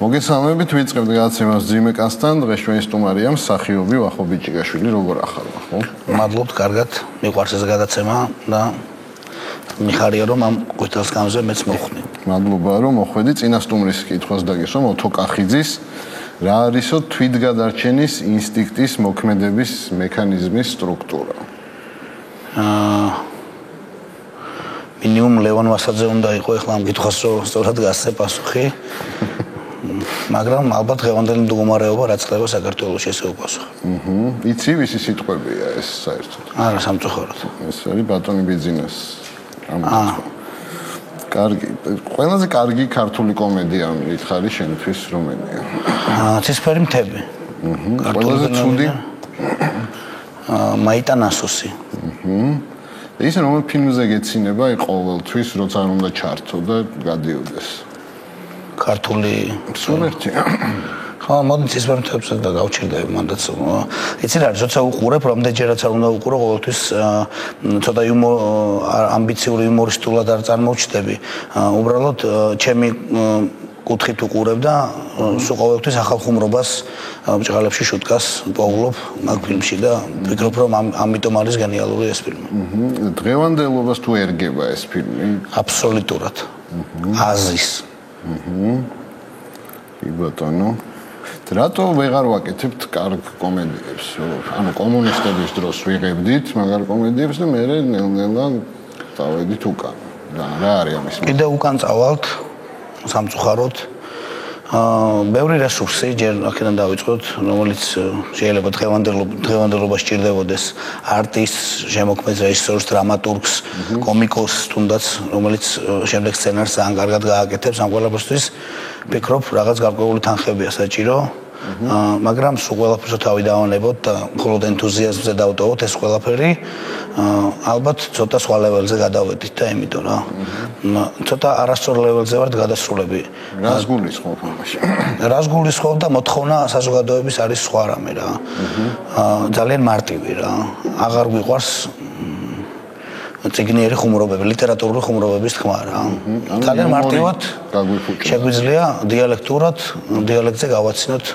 მოგესალმებით, ვიწყებთ გადაცემას ძიმეკასთან. დღეს ჩვენი სტუმარია მსახიობი ვახო ბიჭიგაშვილი. როგორ ახალმა, ხო? მადლობთ, კარგად. მიყვარს ეს გადაცემა და მიხარია რომ ამ ყვითელს გამზე მეც მოვხდი. მადლობა რომ მოხვედი. წინა სტუმრის კითხვას დაგისვამ ოთო კახიძის რა არისო თვითგადარჩენის ინსტინქტის მოქმედების მექანიზმის სტრუქტურა? მინიმუმ ლევან ვასაძე უნდა იყო ახლა ამ კითხვას რომ სწორად გასცე პასუხი. მაგრამ ალბათ ღევანდელი მდგომარეობა რაც ხდება საქართველოში ესე უპასუხე. იცი ვისი სიტყვებია ეს საერთოდ? არა, სამწუხაროდ. ეს არის ბატონი ბიძინას. კარგი, ყველაზე კარგი ქართული კომედია მითხარი შენთვის რომელია? ცისფერი მთები. ყველაზე ცუდი? მაიტანასოსი. ისე რომ ფილმზე გეცინება ყოველთვის როცა არ უნდა ჩართო და გადიოდეს. ქართული სულერთი. ხო, მოდი ცისფერ მთებზე და გავჩერდები მანდაც. იცი რა, როცა უყურებ, რამდენჯერაც არ უნდა უყურო, ყოველთვის ცოტა ამბიციური იუმორისტულად არ წარმოჩდები. უბრალოდ ჩემი კუთხით უყურებ და სულ ყოველთვის ახალ ხუმრობას ბჭყალებში შუტკას პოულობ მაგ ფილმში და ვფიქრობ რომ ამიტომ არის გენიალური ეს ფილმი. დღევანდელობას თუ ერგება ეს ფილმი? აბსოლუტურად. აზის. კი ბატონო. რატო ვეღარ ვაკეთებთ კარგ კომედიებს? ანუ კომუნისტების დროს ვიღებდით მაგარ კომედიებს და მე ნელ-ნელა წავედით უკან. რა არის ამის? კიდე უკან წავალთ სამწუხაროდ. ბევრი რესურსი ჯერ აქედან დავიწყოთ, რომელიც შეიძლება დღევანდელობა სჭირდებოდეს არტისტს, შემოქმედს, რეჟისორს, დრამატურგს, კომიკოსს, თუნდაც, რომელიც შემდეგ სცენარს ძალიან კარგად გააკეთებს. ამ ყველაფერთვის ვფიქრობ, რაღაც გარკვეული თანხებია საჭირო. მაგრამ სულ ყველაფერს თავი დავანებოთ და მხოლოდ ენთუზიაზმზე დავტოვოთ ეს ყველაფერი. ალბათ ცოტა სხვა ლეველზე გადავედით და იმიტომ რა. ცოტა არასწორ ლეველზე ვართ გადასრულები. რას გულისხმობ ამაში? რას გულისხმობ და მოთხოვნა საზოგადოების არის სხვა რამე რა. ძალიან მარტივი რა. აღარ გვიყვარს ციგნიერი ხუმრობები, ლიტერატურული ხუმრობების თქმა რა. ძალიან მარტივად შეგვიძლია დიალექტურად, დიალექტზე გავაცინოთ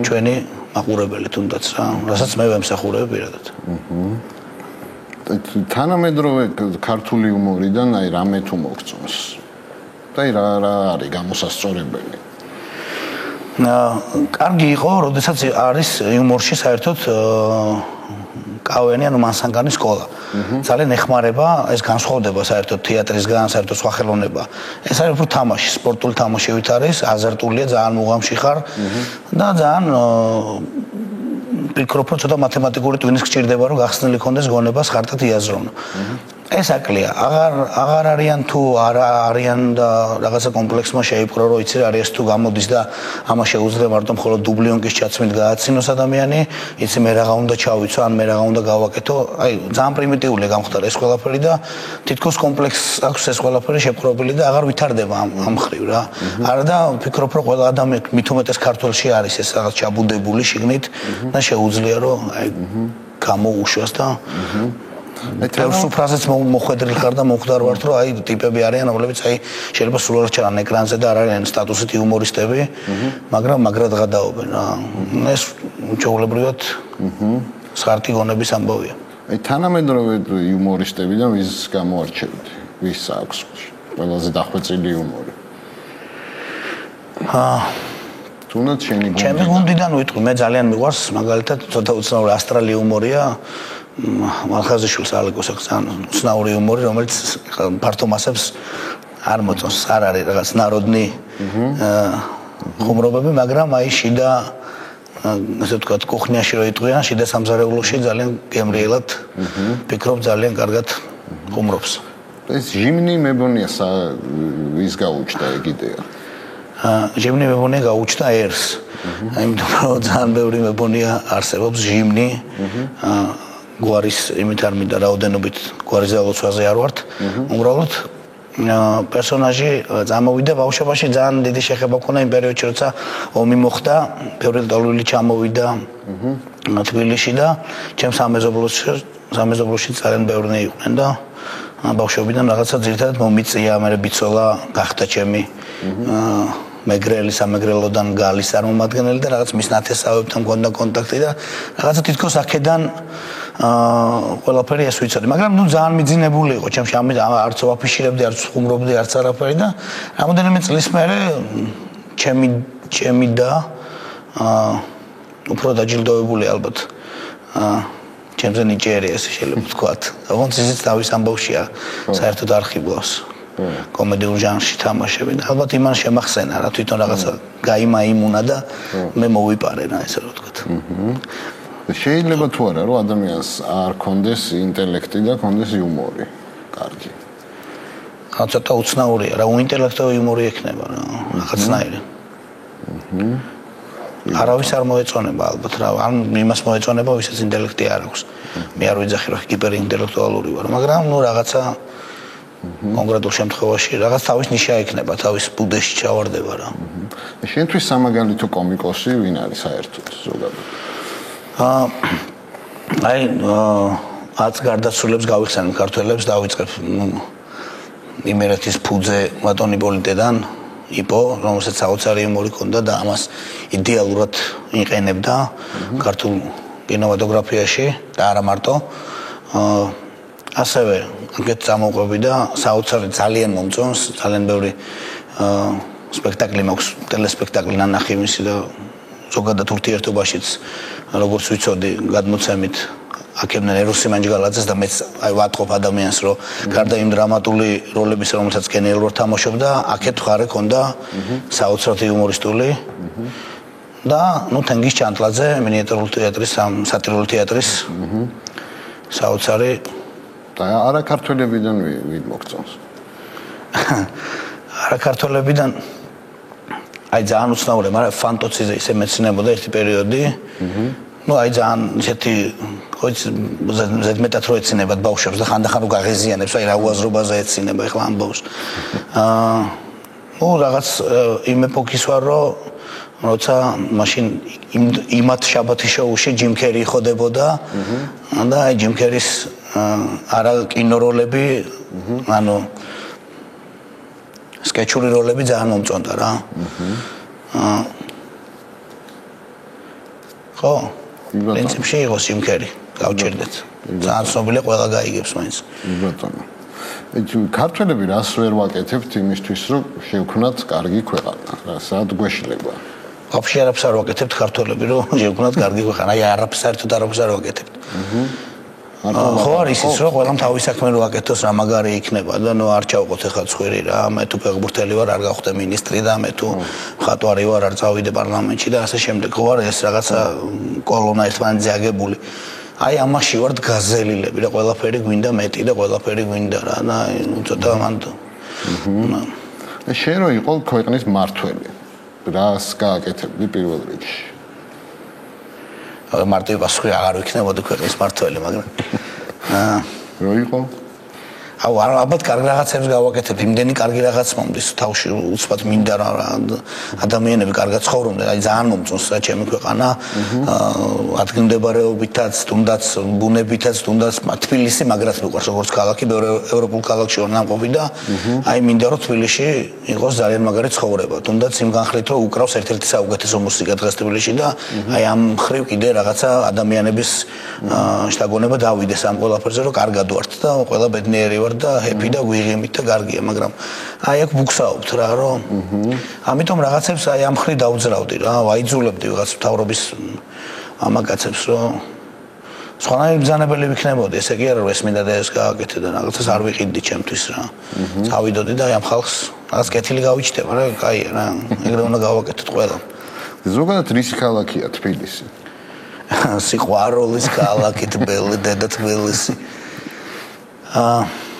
ჩვენი მაყურებელი თუნდაც რა, რასაც მე ვემსახურებ პირადად. თანამედროვე ქართული იუმორიდან აი რამე თუ მოგწონს? და აი რა არის გამოსასწორებელი? კარგი იყო, როდესაც არის იუმორში საერთოდ კავენი ანუ მანსანგანის სკოლა. ძალიან ეხმარება ეს განსხვავდება საერთოდ თეატრისგან, საერთოდ სხვა ხელოვნება. ეს არის უფრო თამაში, სპორტული თამაშივით არის, აზარტულია, ძალიან მუღამში ხარ და ძალიან ვფიქრობ, რომ ცოტა მათემატიკური ტვინის გჭირდება, რომ გახსნილი ქონდეს გონებას ხარტად იაზრონ. ეს აკლია, აღარ არიან თუ არა არიან და რაღაცა კომპლექსმა შეიპყრო, რომ იცი რა არის თუ გამოდის და ამას შეუძლია მარტო მხოლოდ დუბლიონკის ჩაცმით გააცინოს ადამიანი, იცი მე რაღა უნდა ჩავიცო, ან მე რაღა უნდა გავაკეთო, აი ძალიან პრიმიტიულია გამختار ეს ყველაფერი და თითქოს კომპლექსს აქვს ეს ყველაფერი შეპყრობილი და აღარ ვითარდება ამ ხრივ რა. არა და ვფიქრობ, რომ ყველა ადამიანი მით უმეტეს ქართულში არის ეს რაღაც ჩაბუდებული შიგნით და შეუძლია რომ აი გამოუშვას და ეს ფრაზეც მოხვედრილ ხარ და მომხდარ ვართ რომ აი ტიპები არიან რომლებიც აი შეიძლება სულ არ ჩანან ეკრანზე და არ არიან სტატუსით იუმორისტები მაგრამ მაგრად გადაობენ რა ეს უჩვეულებრივად სხარტი გონების ამბავია აი თანამედროვე იუმორისტებიდან ვის გამოარჩევთ ვის აქვს ყველაზე დახვეწილი იუმორი თუნდაც ჩემი გუნდიდან ვიტყვი მე ძალიან მიყვარს მაგალითად ცოტა უცნაური ასტრალი იუმორია მალხაზიშვილს ალეკოს აქვს უცნაური იუმორი რომელიც ფართო მასებს არ მოწონს არ არის რაღაც ნაროდნი ხუმრობები მაგრამ აი შიდა ასე ვთქვათ კუხნიაში რო იტყვიან შიდა სამზარეულოში ძალიან გემრიელად ვფიქრობ ძალიან კარგად ხუმრობს ეს ჟიმნი მებონია ვის გაუჩნდა ეგიდეა ჟიმნი მებონია გაუჩნდა ერს აიმიტომ რომ ძალიან ბევრი მებონია არსებობს ჟიმნი გვარის იმით არ მინდა რაოდენობით გვარის ძალოცვაზე არ ვართ უბრალოდ პერსონაჟი წამოვიდა ბავშვობაში ძალიან დიდი შეხება ჰქონდა იმ პერიოდში როცა ომი მოხდა ბევრი ლტოლვილი ჩამოვიდა თბილისში და ჩემს სამეზობლოში ძალიან ბევრნი იყვნენ და ბავშვობიდან რაღაცა ძირითადად მომიწია მე ბიცოლა გახდა ჩემი მეგრელი სამეგრელოდან გალის წარმომადგენელი და რაღაც მის ნათესავებთან მქონდა კონტაქტი და რაღაცა თითქოს აქედან ყველაფერი ეს ვიცოდი, მაგრამ ნუ ძალიან მიძინებული იყო ჩემში არც ვაფიშირებდი, არც ხუმრობდი, არც არაფერი და რამოდენიმე წლის მერე ჩემი და უფრო დაჯილდოვებული ალბათ ჩემზე ნიჭიერი ესე შეიძლება ვთქვათ. ოღონდ ისიც თავის ამბავშია საერთოდ არ ხიბლავს. კომედიურ ჟანრში თამაშები და ალბათ იმან შემახსენა რა თვითონ რაღაცა გაიმაიმუნა და მე მოვიპარე რა ესე რა ვთქვათ. შეიძლება თუ არა რომ ადამიანს არ კონდეს ინტელექტი და კონდეს იუმორი. კარგი. ცოტა უცნაურია რა უინტელექტო იუმორი ექნება რა რაღაცნაირი. არავის არ მოეწონება ალბათ რა ან იმას მოეწონება ვისაც ინტელექტი არ აქვს. მე არ ვიძახი რომ ჰიპერინტელექტუალური ვარ, მაგრამ ნუ რაღაცა კონკრეტულ შემთხვევაში რაღაც თავის ნიშა ექნება, თავის ბუდეში ჩავარდება რა. შენთვის სამაგალითო კომიკოსი ვინ არის საერთოდ ზოგადად? აი აც გარდაცვლილებს გავიხსენებ ქართველებს დავიწყებ იმერეთის ფუძე ბატონი პოლიტედან იპო, რომელსაც საოცარი იუმორი ჰქონდა და ამას იდეალურად იყენებდა ქართულ კინემატოგრაფიაში და არა მარტო. ასევე აქეთ წამოყვები და საოცარი ძალიან მომწონს, ძალიან ბევრი სპექტაკლი მაქვს, ტელესპექტაკლი ნანახი მისი და ზოგადად ურთიერთობაშიც როგორც ვიცოდი გადმოცემით აქებდნენ ეროსი მანჯგალაძეს და მეც აი ვატყობ ადამიანს რომ გარდა იმ დრამატული როლების რომელსაც გენიალურად თამაშობდა აქეთ ხარე ქონდა საოცრად იუმორისტული და ნუ თენგის ჩანტლაძე მინიატურული თეატრის სატირული თეატრის საოცარი და არა ქართველებიდან ვინ მოგწონს? არა ქართველებიდან აი ძალიან უცნაური, მაგრამ ფანტოციზე ისე მეცნებოდა ერთი პერიოდი. ნუ აი ძალიან ისეთი ზედმეტად რო ეცინება ბავშვებს და ხანდახან რო გაღეზიანებს, აი რა უაზრობაზე ეცინება ეხლა ამბავს. ნუ რაღაც იმ ეპოქის ვარ, როცა მაშინ იმათ შაბათის შოუში ჯიმ კერი ხოდებოდა და აი ჯიმ კერის არა კინოროლები, ანუ სკეჩური როლები ძალიან მომწონდა რა. ხო, პრინციპში იყო ჯიმ კერი, გავჭირდეთ. ძალიან ცნობილია, ყველა გაიგებს მაინც. ბატონო. ქართველები რას ვერ ვაკეთებთ იმისთვის, რომ შევქნათ კარგი ქვეყანა, რა სად გვეშლება? ვაფშე არაფერს არ ვაკეთებთ ქართველები, რომ შევქნათ კარგი ქვეყანა, აი არაფერს საერთოდ არაფერს არ ვაკეთებთ. ხო არის ის რომ ყველამ თავის საქმე რო აკეთოს რა მაგარი იქნება და ნუ არ ჩავყოთ ახლა ცხვირი რა მე თუ ფეხბურთელი ვარ არ გავხდე მინისტრი და მე თუ მხატვარი ვარ არ წავიდე პარლამენტში და ასე შემდეგ ხო არ ეს რაღაცა კოლონა ერთმანეთზე აგებული აი ამაში ვარ გაზელილები და ყველაფერი გვინდა მეტი და ყველაფერი გვინდა რა და უცოტა მანდ შენ რო იყო ქვეყნის მართველი რას გააკეთებდი პირველ რიგში მარტივი პასუხი აღარ ვიქნებოდი ქვეყნის მართველი, მაგრამ რო იყო? აუ ალბათ კარგი რაღაცებს გავაკეთებ, იმდენი კარგი რაღაც მომდის თავში უცბად მინდა რა ადამიანები კარგად ცხოვრობდნენ, აი ძალიან მომწონს რა ჩემი ქვეყანა, ადგილმდებარეობითაც, თუნდაც ბუნებითაც, თუნდაც თბილისი მაგრად მიყვარს როგორც ქალაქი, ევროპულ ქალაქში ვარ ნამყოფი და აი მინდა რომ თბილისში იყოს ძალიან მაგარი ცხოვრება, თუნდაც იმ განხრით რომ უკრავს ერთ-ერთი საუკეთესო მუსიკა დღეს თბილისში და აი ამ ხრივ კიდე რაღაცა ადამიანების შთაგონება დავიდეს ამ ყველაფერზე რომ კარგად ვართ და ყველა ბედნიერი ვარ და ჰეპი და გვიღიმით და კარგია, მაგრამ აი აქ ბუქსაობთ რა რომ ამიტომ რაღაცებს აი ამ ხრი დაუძრავდი რა, ვაიძულებდი ვიღაც მთავრობის ამაკაცებს რომ სხვანაირი ბრძანებელი ვიქნებოდი, ესე კი არა რომ ეს მინდა და ეს გააკეთე და რაღაცას არ ვიყიდდი ჩემთვის რა. წავიდოდი და აი ამ ხალხს რაღაც კეთილი გავიჩნდება რა, კაია რა, ეგრე უნდა გავაკეთოთ ყველა. ზოგადად რისი ქალაქია თბილისი? სიყვარულის ქალაქი თბილი დედა თბილისი.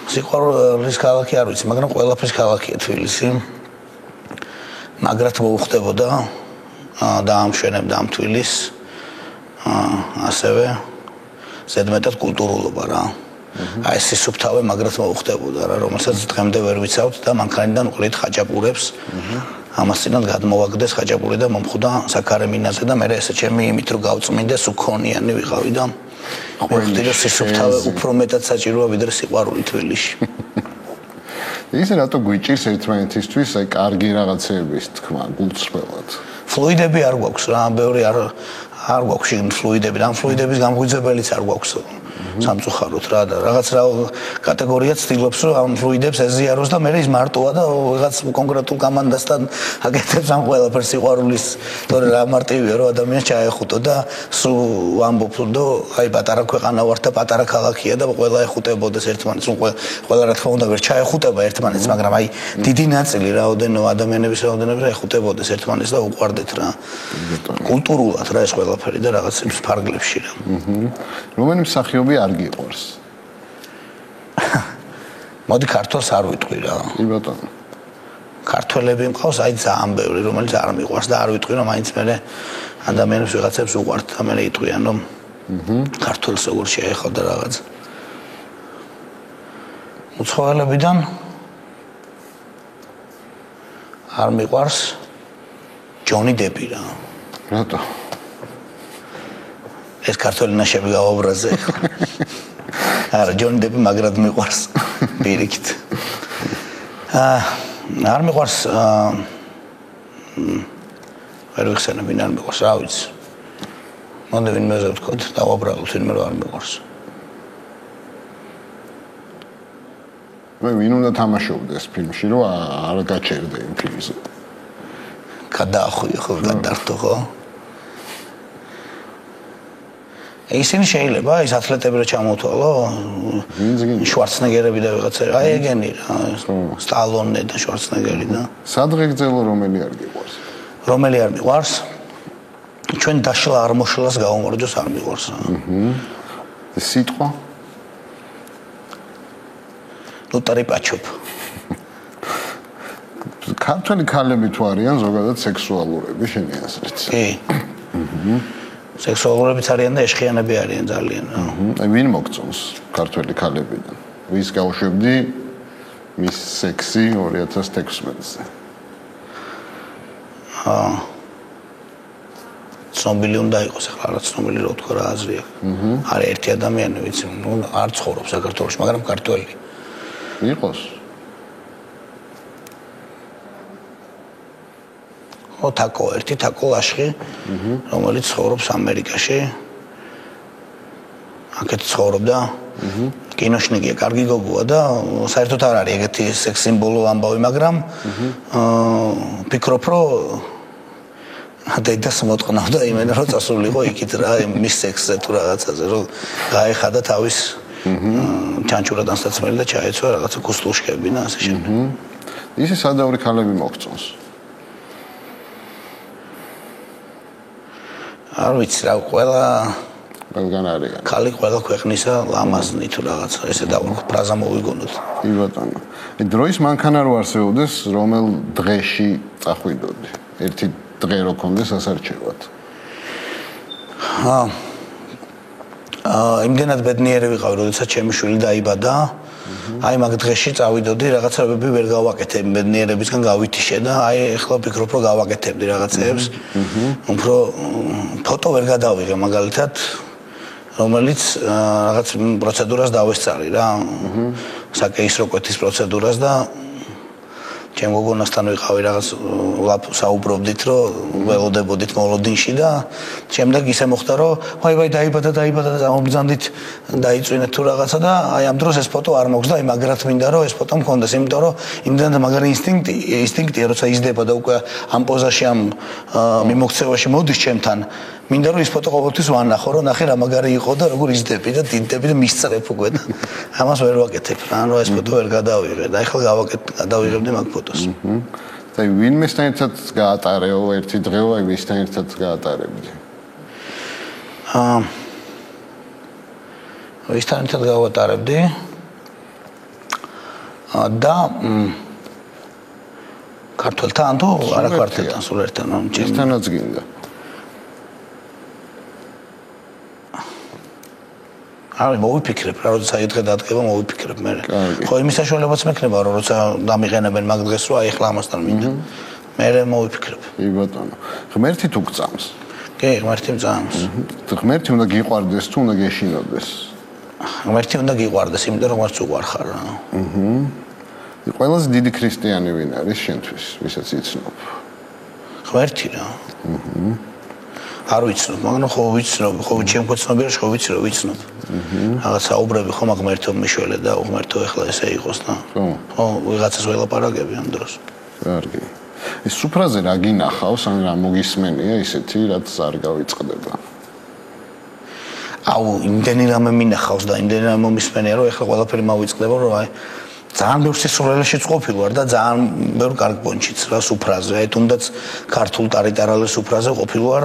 სიყვარულის ქალაქი არ ვიცი, მაგრამ ყველაფრის ქალაქია თბილისი. მაგრად მოუხდებოდა და ამშვენებდა ამ თბილისს. ასევე ზედმეტად კულტურულობა რა. აი ეს სუფთავე მაგრად მოუხდებოდა რა, რომელსაც დღემდე ვერ ვიცავთ და მანქანიდან უყრით ხაჭაპურებს. ამასთანავე გადმოვაგდეს ხაჭაპური და მომხვდა საქარემინაზე და მე ესე ჩემი იმით რომ გავწმინდეს უქონიანი ვიყავი და ხვდები რომ სიფთავე უფრო მეტად საჭიროა ვიდრე სიყვარული თბილისში. ისე რატო გვიჭირს ერთმანეთისთვის აი კარგი რაღაცეების თქმა გულწრფელად? ფლუიდები არ გვაქვს რა, ბევრი არ გვაქვს ფლუიდები, ამ ფლუიდების გამღვიძებელიც არ გვაქვს. სამწუხაროდ რა და რაღაც რა კატეგორია ცდილობს რომ ამ ფლუიდებს ეზიაროს და მე ის მარტოა და რაღაც კონკრეტულ კომანდასთან აკეთებს ამ ყველაფერს სიყვარულის თორე რა მარტივია რომ ადამიანს ჩაეხუტო და სულ ამბობ რომ აი პატარა ქვეყანა ვარ და პატარა ქალაქია და ყველა ეხუტებოდეს ერთმანეთს ყველა რა თქმა უნდა ვერ ჩაეხუტება ერთმანეთს მაგრამ აი დიდი ნაწილი რაოდენო ადამიანების რაოდენობა ეხუტებოდეს ერთმანეთს და უყვარდეთ რა კულტურულად რა ეს ყველაფერი და რაღაცებს ფარგლებში რა რომელი მსახიობი არ გიყვარს? მოდი ქართულს არ ვიტყვი რა. კი ბატონო. ქართველები მყავს აი ძალიან ბევრი რომელიც არ მიყვარს და არ ვიტყვი რომ მაინც მე ადამიანებს ვიღაცებს უყვართ და მე იტყვიან რომ ქართულს როგორ შეეხავდა რაღაც. უცხოელებიდან არ მიყვარს ჯონი დები რა. რატო? ეს ქართული ნაშები გაუბრაზე. არა, ჯონი დები მაგრად მიყვარს. პირიქით. არ მიყვარს ვერ ვიხსენებ ვინ არ მიყვარს, რა ვიცი. მანდა ვინმეზე ვთქვათ, დავაბრალოთ ვინმე რომ არ მიყვარს. მე ვინ უნდა თამაშობდეს ფილმში, რომ არ გაჩერდე იმ ფილმზე. გადაახვიე ხო, გადართო ხო? ისინი შეიძლება ის ათლეტები რა ჩამოთვალო შვარცნეგერები და ვიღაცა აი ეგენი რა სტალონე და შვარცნეგერი და სადღეგრძელო რომელი არ გიყვარს რომელი არ მიყვარს ჩვენ დაშლა არ მოშლას გაუმარჯოს არ მიყვარს სიტყვა ნუ ტრიპაჩოპ ქართველი ქალები თუ არიან ზოგადად სექსუალურები შენი აზრით კი სექსუალურებიც არიან და ეშხიანები არიან ძალიან. აი ვინ მოგწონს ქართველი ქალებიდან? ვის გავუშვებდი მის სექსი 2016-ზე? ცნობილი უნდა იყოს, ახლა რა ცნობილი რო თქვა რა აზრი აქვს. არის ერთი ადამიანი, ვიცი, ნუ არ ცხოვრობს საქართველოში, მაგრამ ქართველი. იყოს. თაკო ერთი თაკო ლაშხი რომელიც ცხოვრობს ამერიკაში აქეთ ცხოვრობდა კინოშნიკია კარგი გოგოა და საერთოდ არ არის ეგეთი სექს სიმბოლო ამბავი მაგრამ ფიქრობ რომ დედას მოტყნავდა იმენა რომ წასულიყო იქით რა მის სექსზე თუ რაღაცაზე რომ გაეხადა თავის ჩანჩურა დასაცმელი და ჩაეცვა რაღაცა კუსლუშკები და ასე შემდეგ ისე სადავრი ქალები მოგწონს არ ვიცი რა ყველგან არის ხალი ყველა ქვეყნისა ლამაზნი თუ რაღაცა ესე დავუხო ფრაზა მოვიგონოთ კი ბატონო დროის მანქანა რო არსებობდეს რომელ დღეში წახვიდოდი ერთი დღე რო კონდეს ასარჩევად იმდენად ბედნიერი ვიყავი როდესაც ჩემი შვილი დაიბადა აი მაგ დღეში წავიდოდი რაღაცები ვერ გავაკეთებ ბედნიერებისგან გავითიშე და აი ეხლა ვფიქრობ რომ გავაკეთებდი რაღაცებს უფრო ფოტო ვერ გადავიღე მაგალითად რომელიც რაღაც პროცედურას დავესწარი რა საკეისრო კვეთის პროცედურას და ჩემ გოგონასთან ვიყავი რაღაც საუბრობდით რომ ველოდებოდით მოლოდინში და შემდეგ ისე მოხდა რომ ვაი დაიბადა და ამბრძანდით დაიწვინეთ თუ რაღაცა და აი ამ დროს ეს ფოტო არ მოგს და აი მაგრად მინდა რომ ეს ფოტო მქონდეს იმიტომ რომ იმდენად მაგარი ინსტინქტია როცა იზრდება და უკვე ამ პოზაში ამ მიმოქცევაში მოდის ჩემთან მინდა რომ ეს ფოტო ყოველთვის ვანახო რომ ნახე რა მაგარი იყო და როგორ იზრდები და დიდდები და მისწრებ უკვე და ამას ვერ ვაკეთებ რა რომ ეს ფოტო ვერ გადავიღე და ახლა გადავიღებდი მაგ ფოტოს და ვინმესთან ერთად გაატარეო ერთი დღეო აი ვისთან ერთად გაატარებდი ვისთან ერთად გავატარებდი და ქართველთან თუ არა ქართველთან სულ ერთთან ჩემთანაც გინდა აი მოვიფიქრებ რა როცა იდღე დადგება მოვიფიქრებ მე ხო იმის საშუალებაც მექნება რომ როცა დამიყენებენ მაგ დღეს რომ აი ახლა ამასთან მინდა მე მოვიფიქრებ კი ბატონო ღმერთი თუ გწამს კი ღმერთი მწამს ღმერთი უნდა გიყვარდეს თუ უნდა გეშინოდეს ღმერთი უნდა გიყვარდეს იმიტომ რომ მარც უყვარხარ რა ყველაზე დიდი ქრისტიანი ვინ არის შენთვის, ვისაც იცნობ? ღმერთი რა. არ ვიცნობ, მაგრამ ხო ვიცნობ, ხო ჩემკოცნობიერში ხო ვიცი რომ ვიცნობ. რაღაც საუბრები ხომ ღმერთო მიშველე და ღმერთო ეხლა ესე იყოს და. ხო, ვიღაცას ველაპარაკები ამ დროს. კარგი. ეს სუფრაზე რა გინახავს, ან რა მოგისმენია ისეთი, რაც არ გავიწყდება? აუ, იმდენი რამე მინახავს და იმდენი რამე მომისმენია, რომ ეხლა ყველაფერი მოვიწყდება, რომ აი ძალიან ბევრ სისულელეშიც ყოფილი ვარ და ძალიან ბევრ კარგ პონჩიც რა სუფრაზე. აი თუნდაც ქართულ ტარიტარალე სუფრაზე ყოფილი ვარ,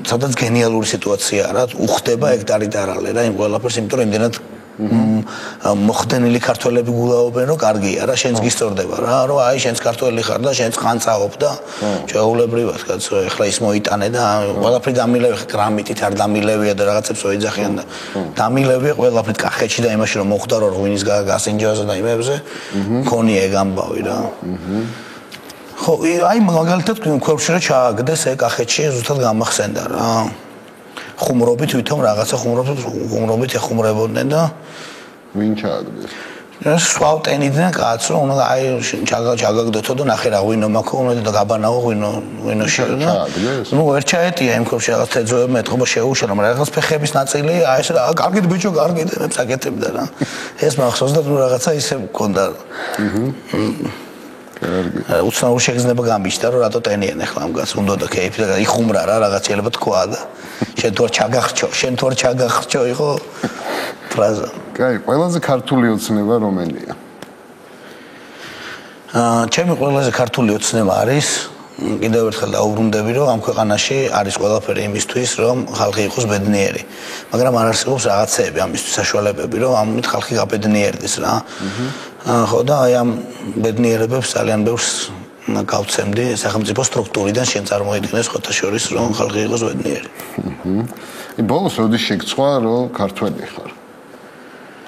სადაც გენიალური სიტუაციაა რა, უხდება ეგ ტარიტარალე რა, იმ ყველაფერს, იმიტომ რომ იმდენად მოხდენილი ქართველები გულაობენ, რომ კარგია რა, შენც გისწორდება რა, რომ აი შენც ქართველი ხარ და შენც ხანწაობ და შეუულებრივად კაცო, ეხლა ის მოიტანე და ყველაფერი დამილევი, გრამიტით არ დამილევია და რაღაცებს ოეძახიან და დამილევია ყველაფრით კახეთში და იმაში რომ მოხდა რომ ღვინის გასინჯვაზე და იმებზე, მქონია ეგ ამბავი რა. ხო, აი მაგალითად ქვევში რა ჩააგდეს ეგ კახეთში ზუსტად გამახსენდა რა. ხუმრობით ვითომ რაღაცა ხუმრობით ეხუმრებოდნენ და ვინ ჩააგდეს? სვავტენიდნენ კაც რომ უნდა აი ჩაგაგდოთო და ნახე რა ღვინო მაქვს უნდა და გაბანაო ღვინოში და ნუ ვერ ჩაეტია იმ ხომში რაღაც თეძოები მეტყობა შეუშა რომ რაღაც ფეხების ნაწილი აი ეს კარგით ბიჭო კარგით აკეთებდა რა ეს მახსოვს და ნუ რაღაცა ისე მქონდა კარგი უცნაური შეგრძნება გამიჩნდა რომ რატო ტენიან ახლა ამ გას უნდა და კეიფი და იხუმრა რა რაღაც შეიძლება თქვა და შენ თუ არ ჩაგახრჩო იყო ფრაზა კაი ყველაზე ქართული ოცნება რომელია ჩემი ყველაზე ქართული ოცნება არის კიდევ ერთხელ დაუბრუნდები რომ ამ ქვეყანაში არის ყველაფერი იმისთვის რომ ხალხი იყოს ბედნიერი მაგრამ არ არსებობს რაღაცეები ამისთვის საშუალებები რომ ამით ხალხი გაბედნიერდეს რა ხო და აი ამ ბედნიერებებს ძალიან ბევრს გავცემდი სახელმწიფო სტრუქტურიდან შენ წარმოიდგინეს ხოთა შორის რომ ხალხი იყოს ბედნიერი ბოლოს როდის შეგცვა რომ ქართველი ხარ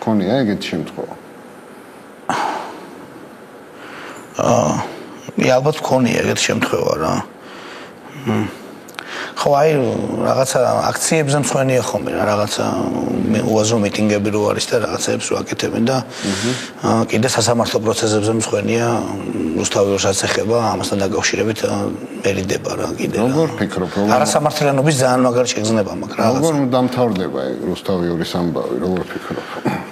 ქონია ეგეთი შემთხვევა ალბათ ქონია ეგეთი შემთხვევა რა ხო აი რაღაცა აქციებზე მსხვენია ხოლმე რა რაღაცა უაზრო მიტინგები რო არის და რაღაცებს რო აკეთებენ და კიდე სასამართლო პროცესებზე მსხვენია რუსთავიორსაც ეხება ამასთან დაკავშირებით მერიდება რა კიდე როგორ ფიქრობ რომ არასამართლიანობის ძალიან მაგარი შეგრძნება მაქვს რა როგორ დამთავრდება რუსთავიორის ამბავი როგორ ფიქრობ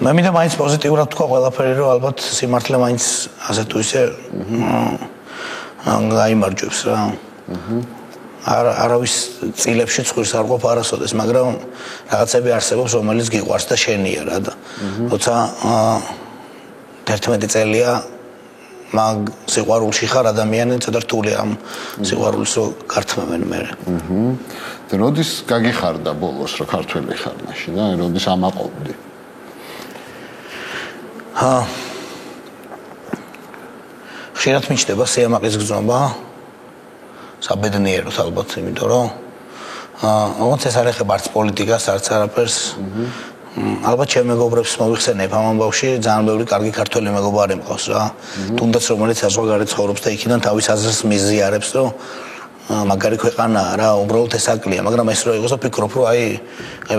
მე მინდა მაინც პოზიტიურად თქვა ყველაფერი რომ ალბათ სიმართლე მაინც ასე თუ ისე გაიმარჯვებს რა არავის წილებში ცხვირს არ ყოფ არასოდეს, მაგრამ რაღაცები არსებობს, რომელიც გიყვარს და შენია რა და როცა 11 წელია მაგ სიყვარულში ხარ ადამიანი, ცოტა რთულია ამ სიყვარულს რო გართმევენ მე. და როდის გაგიხარდა ბოლოს რომ ქართველი ხარ მაშინ და როდის ამაყობდი? ხშირად მიჩნდება სიამაყის გზნობა საბედნიეროდ ალბათ, იმიტომ რომ ოღონდ ეს არ ეხება არც პოლიტიკას, არც არაფერს. ალბათ ჩემ მეგობრებს მოვიხსენებ ამ ამბავში, ძალიან ბევრი კარგი ქართველი მეგობარი მყავს რა. თუნდაც რომელიც საზღვარგარეთ ცხოვრობს და იქიდან თავის აზრს მიზიარებს, რომ მაგარი ქვეყანაა რა, უბრალოდ ეს აკლია, მაგრამ ეს რო იყოს, ვფიქრობ, რომ აი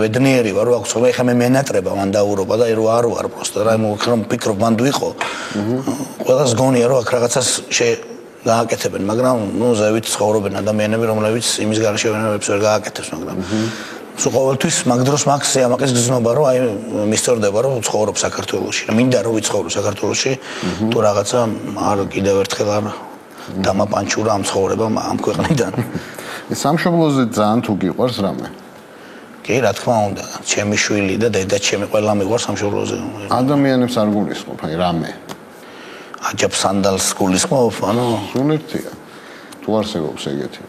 ბედნიერი ვარ, რომ აქვს ხოლმე ხა მე მენატრება მან დაურობა და რო არ ვარ პროსტა რა, ვფიქრობ მან ვიყო. ყველას გონია რომ აქ რაღაცას გააკეთებენ, მაგრამ ნუ ზევით ცხოვრობენ ადამიანები, რომლებიც იმის გარეშე ვენებებს ვერ გააკეთებს, მაგრამ სულ ყოველთვის მაგ დროს მაქვს სიამაყის გზნობა, რომ აი მისწორდება, რომ ცხოვრობ საქართველოში. მინდა რომ ვიცხოვრო საქართველოში, თუ რაღაცა არ კიდევ ერთხელ არ დამაპანჩურა ამ ცხოვრებამ ამ ქვეყნიდან. სამშობლოზე ძალიან თუ გიყვარს რამე? კი, რა თქმა უნდა, ჩემი შვილი და დედა ჩემი ყველა მიყვარს სამშობლოზე. ადამიანებს არ გულისხმობ, აი რამე? აჯაბ სანდალს გულისხმობ, ანუ სულერთია. თუ არსებობს ეგეთი.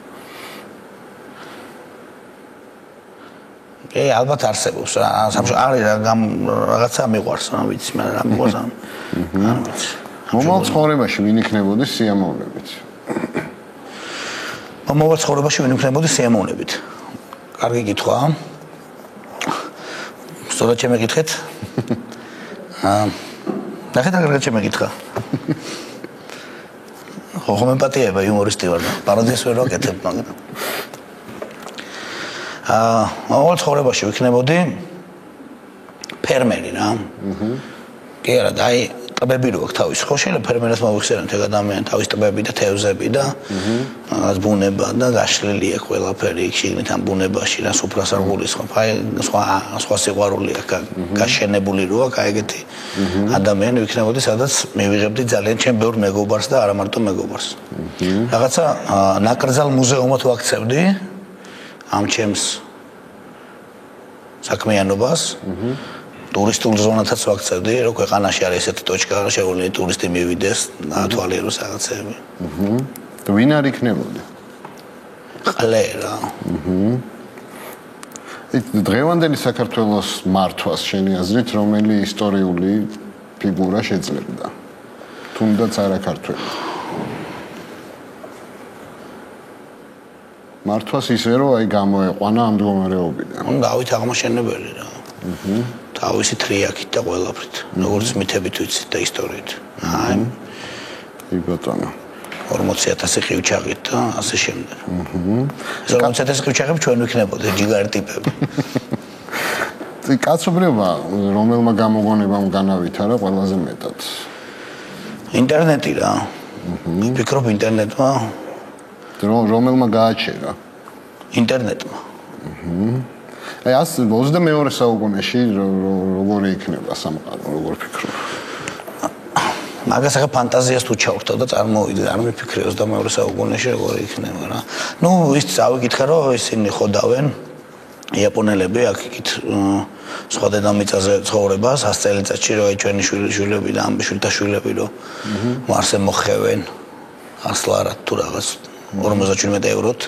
ალბათ არსებობს რა, არის რაღაცა მიყვარს, რა ვიცი, მაგრამ რა მიყვარს ან მომავალ ცხოვრებაში ვინ იქნებოდი სიამოვნებით? მომავალ ცხოვრებაში ვინ იქნებოდი სიამოვნებით? კარგი კითხვა. სწორად შემეკითხეთ. ნახეთ რა კარგად შემეკითხა. ხო მემპათიება იუმორისტი ვარ და პაროდიას ვერ ვაკეთებ, მაგრამ მომავალ ცხოვრებაში ვიქნებოდი ფერმერი რა. კი არა, და აი ტბები რო აქვს თავის ხო შეიძლება ფერმერს მოიხსენოთ ეგ ადამიანი თავის ტბები და თევზები და რაღაც ბუნება და გაშლილი აქვს ყველაფერი იქ შიგნით ამ ბუნებაში რა სუფრასარგულის ხო აი სხვა სიყვარული აქვს გაშენებული რო აქვს აი ეგეთი ადამიანი ვიქნებოდი სადაც მივიღებდი ძალიან ჩემ ბევრ მეგობარს და არა მარტო მეგობარს რაღაცა ნაკრძალ მუზეუმად ვაქცევდი ამ ჩემს საქმიანობას ტურისტულ ზონათაც ვაქცევდი, რომ ქვეყანაში არის ესეთი ტოჩკა, შეგვიძლია ტურისტი მივიდეს, ათვალიეროს რაღაცები. თუ ვინ არ იქნებოდი? ყლე რა. დღევანდელი საქართველოს მართვას შენი აზრით რომელი ისტორიული ფიგურა შეძლებდა? თუნდაც არა ქართველი. მართვას ისე რომ აი გამოეყვანა ამ მდგომარეობიდან. დავით აღმაშენებელი რა. თავისი თრიაქით და ყველაფრით, როგორც მითებით ვიცით და ისტორიით. აი ბატონო. 40000 ყივჩაღით და ასე შემდეგ. 40000 ყივჩაღები ჩვენ ვიქნებოდი ჯიგარი ტიპები. კაცობრიობა რომელმა გამოგონებამ განავითარა ყველაზე მეტად? ინტერნეტი რა. ვფიქრობ ინტერნეტმა რომელმა გააჩერა? ინტერნეტმა. აი 22 საუკუნეში როგორი იქნება სამყარო, როგორ ფიქრობ? მაგას ახლა ფანტაზიას თუ ჩავრთავ და წარმოვიდგინე, არ მიფიქრე 22 საუკუნეში როგორი იქნება რა. ნუ ის წავიკითხე რომ ისინი ხოდავენ იაპონელები აქ იქით სხვა დედამიწაზე ცხოვრებას 100 წელიწადში რომ აი ჩვენი შვილები და ამ შვილთაშვილები რომ მარსზე მოხევენ 100 ლარად თუ რაღაც 57 ევროთ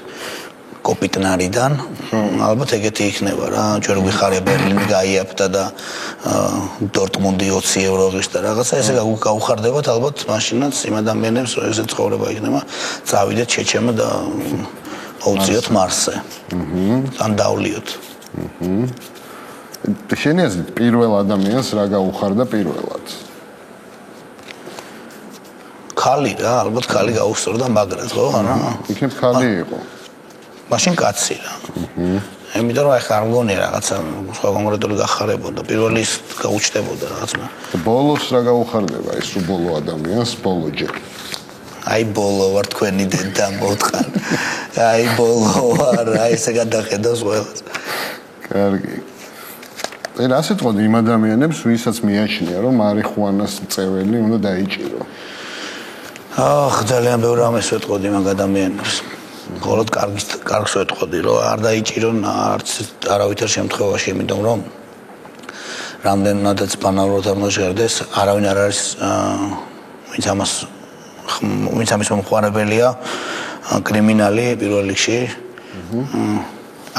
კოპიტნარიდან ალბათ ეგეთი იქნება რა ჩვენ გვიხარია ბერლინი გაიაფთა და დორტმუნდი 20 ევრო ღირს და რაღაცა ესე გაუხარდებათ ალბათ მაშინაც იმ ადამიანებს რომ ესე ცხოვრება იქნება წავიდეთ შეჩემა და აუწიოთ მარსზე ან დავლიოთ შენი აზრით პირველ ადამიანს რა გაუხარდა პირველად ქალი რა ალბათ ქალი გაუსწორდა მაგრად ხო არა იქნებ ქალი იყო მაშინ კაცი რა. იმიტომ რომ ახლა არ მგონია რაღაცა სხვა კონკრეტული გახარებოდა. პირველი ის გაუჩნდებოდა რაღაცა. ბოლოს რა გაუხარდება ის ბოლო ადამიანს ბოლო ჯერ. აი ბოლო ვარ თქვენი დედა მოთხარ. აი ბოლო ვარ, აი ესე გადახედავს ყველას. კარგი. ეს ასე თქო იმ ადამიანებს ვისაც მიაჩნია რომ მარიხუანას წეველი უნდა დაიჭირო. ძალიან ბევრ ამას ვეთყოდი მაგ ადამიანებს. მხოლოდ კარგს ვეთყოდი რომ არ დაიჭირონ არც არავითარ შემთხვევაში იმიტომ რომ რამდენადაც ბანალურად არ მოჟღერდეს არავინ არ არის ვინც ამის მომხმარებელია კრიმინალი პირველ რიგში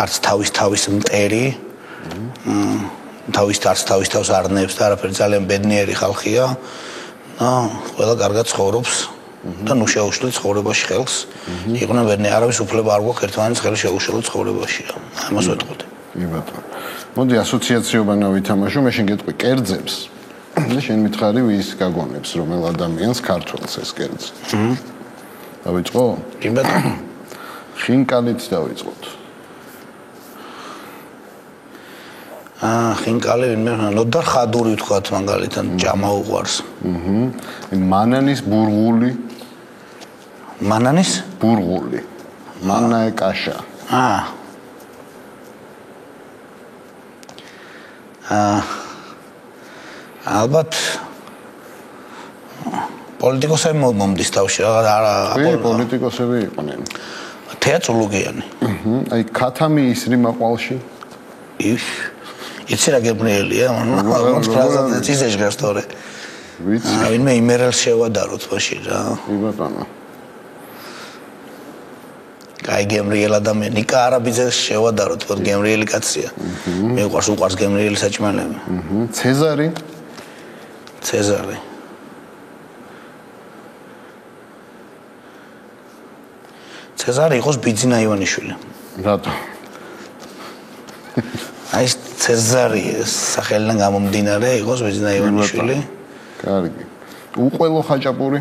არც თავის მტერი თავის თავს არნებს და არაფერი ძალიან ბედნიერი ხალხია და ყველა კარგად ცხოვრობს და ნუ შეუშლი ცხოვრებაში ხელს იყვნენ ბედნიერი არავის უფლება არ გვაქვს ერთმანეთს ხელი შეუშლოთ ცხოვრებაში რა ამას ვეთყოდი კი ბატონო მოდი ასოციაციობანა ვითამაშო მე შენ გეტყვი კერძებს და შენ მითხარი ვის გაგონებს რომელ ადამიანს ქართველს ეს კერძი დავიწყო კი ბატონო ხინკალით დავიწყოთ ხინკალი ვინმე ნოდარ ხადური ვთქვათ მაგალითად ჭამა უყვარს მანანის ბურღული მანანის ბურღული მანაე კაშა ალბათ პოლიტიკოსები მომდის თავში რა პოლიტიკოსები იყვნენ თეატროლოგიანი აი ქათამი ისრიმა ყვალში იცი რა გებრიელია მაგრამ ფრაზაზე წიზეჟგას თორე ვიცი ვინმე იმერელს შევადაროთ მაშინ რა კი ბატონო კაი გემრიელ ადამიანი ნიკა არაბიძეს შევადაროთ თქო გემრიელი კაცია მე უყვარს გემრიელი საჭმელები ცეზარი ცეზარი იყოს ბიძინა ივანიშვილი რატო აი ცეზარი სახელიდან გამომდინარე იყოს ბიძინა ივანიშვილი კარგი უყველო ხაჭაპური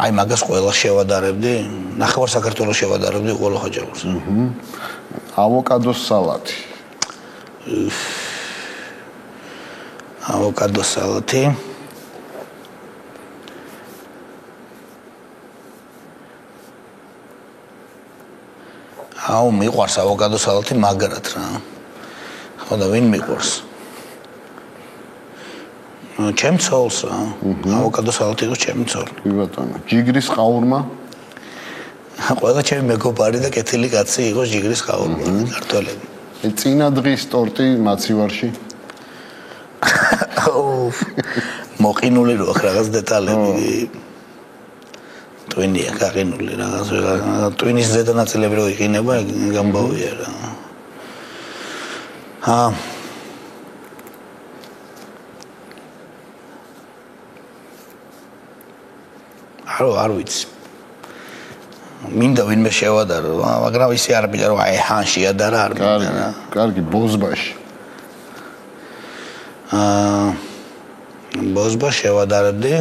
აი მაგას ყველა შევადარებდი ნახევარ საქართველოს შევადარებდი უყველო ხაჭაპურს ავოკადოს სალატი ავოკადო სალათი. აუ მიყვარს ავოკადო სალათი მაგრად რა. ხო და ვინ მიყვარს? ჩემ ცოლს რა. ავოკადო სალათი იყო ჩემ ცოლს. კი ბატონო. ჯიგრის ყაურმა? ყველა ჩემი მეგობარი და კეთილი კაცი იყო ჯიგრის ყაურმა, ქართველები. წინა დღის ტორტი მაცივარში? მოყინული რო აქვს რაღაც დეტალები. ტვინია გაყინული რაღაც ტვინის ზედა ნაწილები რო იყინება, გამბავია რა. არ ვიცი. მინდა ვინმე შევადარო, მაგრამ ისე არ მითხარ რომ აი ჰანში ადარა არ მინდა. კარგი, ბოზბაში. ბოზბაში შევადარებდი.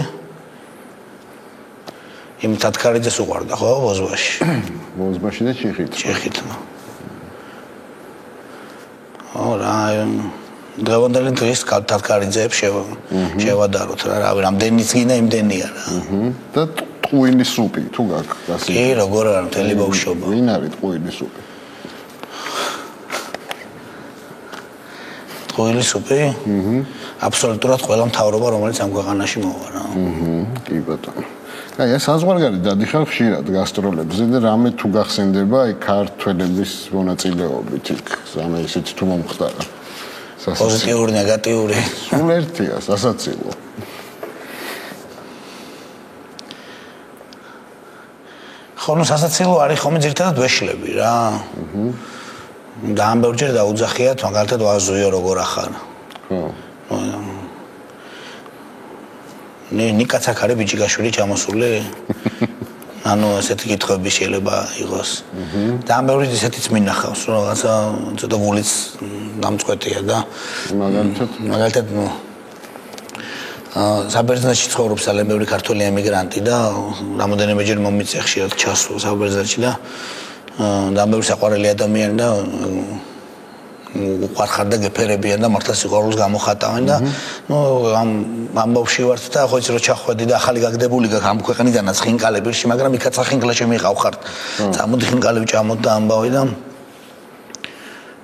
იმ თათქარიძეს უყვარდა ხო ბოზბაში? ბოზბაში და ჩიხით. ჩიხით. რა დღევანდელი დღის თათქარიძეებს შევადაროთ რა, რავი, რამდენიც გინდა იმდენია რა. და ტყუილის სუპი თუ გაქვს გასი? კი, როგორ არა, მთელი ბავშვობა. ვინ არის ტყუილის სუპი? ტყუილის სუპი? აბსოლუტურად ყველა მთავრობა რომელიც ამ ქვეყანაში მოვა რა. კი ბატონო. აი ეს საზღვარგარეთ დადიხარ ხშირად გასტროლებზე და რამე თუ გახსენდება აი ქართველების მონაწილეობით იქ ზამე ისეთ თუ მომხდარა. პოზიტიური, ნეგატიური. სულ ერთია, სასაცილო. ხო, სასაცილო არის ხომ ძირითადად ვეშლები რა. და ამ ბევრჯერ დაუძახიათ, მაგალითად ვაზუიო როგორ ახარ. ხო. ნიკაცაკ არის ბიჭიკაშვილი ჩამოსული. ანუ ესეთი კითხვები შეიძლება იყოს. და ამ ბევრი ისეთიც მინახავს, რომ რაღაცა ცოტა გულიც დამწყვეტია და მაგალითად საბერძნეთში ცხოვრობს ძალიან ბევრი ქართველი ემიგრანტი და რამოდენიმეჯერ მომიწია ხშირად ჩასვლა საბერძნეთში და ამ ბევრი საყვარელი ადამიანი და უყარხარ და გეფერებიან და მართლა სიყვარულს გამოხატავენ და ნუ ამ ბავში ვართ და ხო იცი რომ ჩახვედი და ახალი გაგდებული გაქვს ამ ქვეყნიდანაც ხინკალებში, მაგრამ იქაც ხინკლაში მიყავხართ. წამოდი ხინკალები ჭამოთ და ამბავი და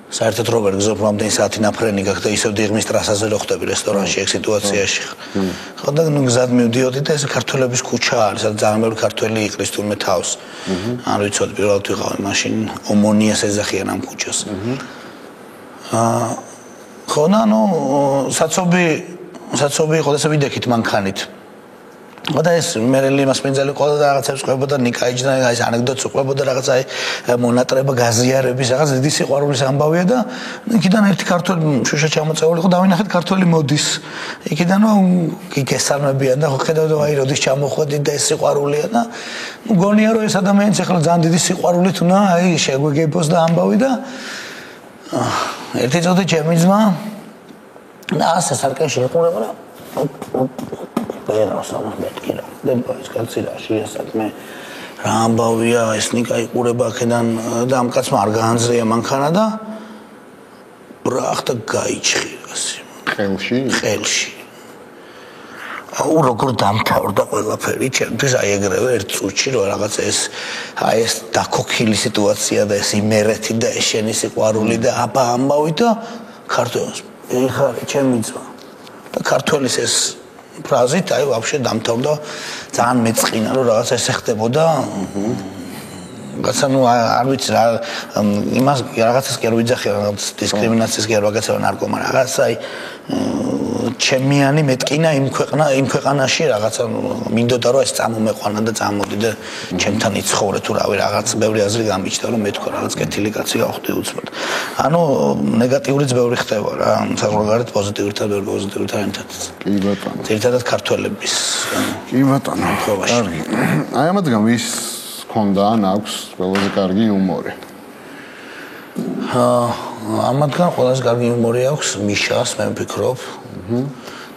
საერთოდ როგორ გზობ რამდენი საათი ნაფრენი გაქვს და ისევ დიღმის ტრასაზე რო ხვდები რესტორანში ეგ სიტუაციაში. ხო და ნუ გზად მივდიოდი და ეს ქართველების ქუჩა არის, სადაც ძალიან ბევრი ქართველი იყრის თურმე თავს. არ ვიცოდი პირველად ვიყავი მაშინ ომონიას ეძახიან ამ ქუჩას. ხო და ნუ საცობი იყო და ვიდექით მანქანით. ხო და ეს მერელი მასპინძელი ყოდა და რაღაცებს ყვებოდა ნიკაიჯდა ეს ანეკდოტს ყვებოდა რაღაცა მონატრება გაზიარების რაღაც დიდი სიყვარულის ამბავია და იქიდან ერთი ქართველი შუშა ჩამოწეული იყო დავინახეთ ქართველი მოდის იქიდან გესალმებიან და ხო ხედავთ აი როდის ჩამოხვედით და ეს სიყვარულია და ნუ გონია რომ ეს ადამიანს ახლა ძალიან დიდი სიყვარულით უნდა აი შეგვეგებოს და ამბავი და ერთი წუთი ჩემი ძმა და ასე სარკეში ეყურება და ბერავს ამას მეთქილა და ის კაცი რა შეასად მე რა ამბავია ეს ნიკა იყურება აქედან და ამ კაცმა არ გაანძრია მანქანა და ბრახტა გაიჩხირას ხელში აუ როგორ დამთავრდა ყველაფერი ჩემთვის აი ეგრევე ერთ წუთში რომ რაღაც ეს აი ეს დაქოქილი სიტუაცია და ეს იმერეთი და ეს შენი სიყვარული და აბა ამბავი და ქართველს ეხარე ჩემი ძმა და ქართველის ეს ფრაზით აი ვაფშე დამთავრდა ძალიან მეწყინა რომ რაღაცა ესე ხდებოდა გაცა ნუ არ ვიცი რა იმას რაღაცას კი არ ვიძახი რაღაც დისკრიმინაციას კი არ ვაგაცევა ნარკომანი რაღაცა აი ჩემიანი მეტყინა იმ ქვეყანაში რაღაცა მინდოდა რომ ეს წამომეყვანა და წამოდი და ჩემთან იცხოვრე თუ რავი რაღაც ბევრი აზრი გამიჩნდა რომ მე თქვა რაღაც კეთილი კაცი გავხდი უცბად ანუ ნეგატიურიც ბევრი ხდება რა საზღვარგარეთ პოზიტიურთან ბევრი პოზიტიურთან ერთად კი ბატონო ერთადად ქართველების კი ბატონო კარგი აი ამადგან ვის ქონდა ან აქვს ყველაზე კარგი იუმორი ამათგან ყველაზე კარგი იუმორი აქვს მიშას მე ვფიქრობ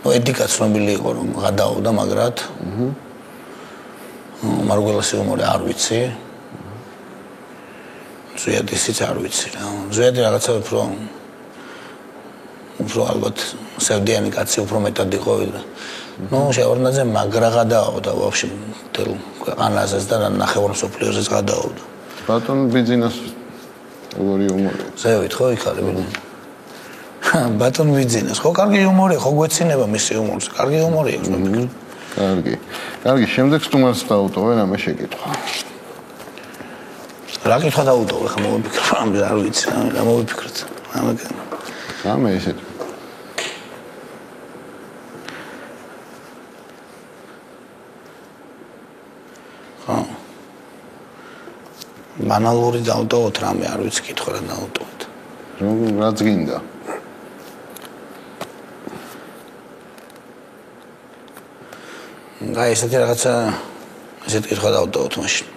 ნუ ედიკა ცნობილი იყო რომ გადააოდა მაგრად მარგველას იუმორი არ ვიცი ზვიადისიც არ ვიცი რა ზვიადი რაღაცა უფრო უფრო ალბათ სევდიანი კაცი უფრო მეტად იყო ვიდრე. ნუ შევარდნაძე მაგრა გადააოდა ვაფშე მთელ ქვეყანაზეც და ნახევარ მსოფლიოზეც გადააოდა. ბატონ ბიძინას როგორი იუმორია? ზევით ხო იქალები. ბატონ ბიძინას ხო კარგი იუმორია, ხო გვეცინება მისი იუმორს. კარგი იუმორია აქვს მეკითხა. კარგი. კარგი, შემდეგ სტუმარს დავუტოვე რამე შეკითხვა. რა კითხვა დავუტოვე ხა მოვიფიქრო ამ არ ვიცი რა მოვიფიქროთ. რამე ისეთ ბანალური დავუტოვოთ რამე არ ვიცი კითხვა რა დავუტოვოთ. რაც გინდა. აი ესეთი რაღაცა ესეთი კითხვა დავუტოვოთ მაშინ.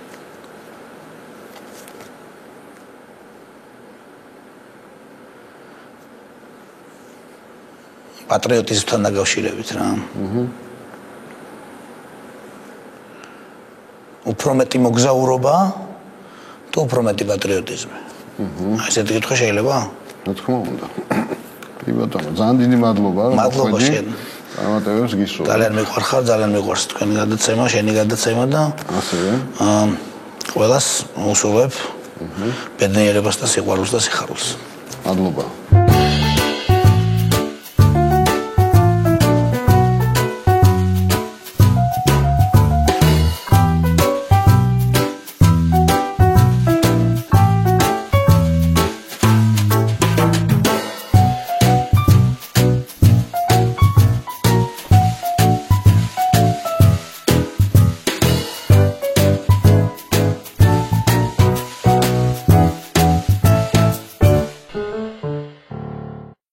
პატრიოტიზმთან დაკავშირებით რა. უფრო მეტი მოგზაურობა თუ უფრო მეტი პატრიოტიზმი. ესეთი კითხვა შეიძლება? რა თქმა უნდა. კი ბატონო, ძალიან დიდი მადლობა რომ მადლობა შენ. ამატებებს გისურვებ. ძალიან მიყვარხარ, ძალიან მიყვარს თქვენი გადაცემა, შენი გადაცემა და ასევე ყველას უსურვებ ბედნიერებას და სიყვარულს და სიხარულს. მადლობა.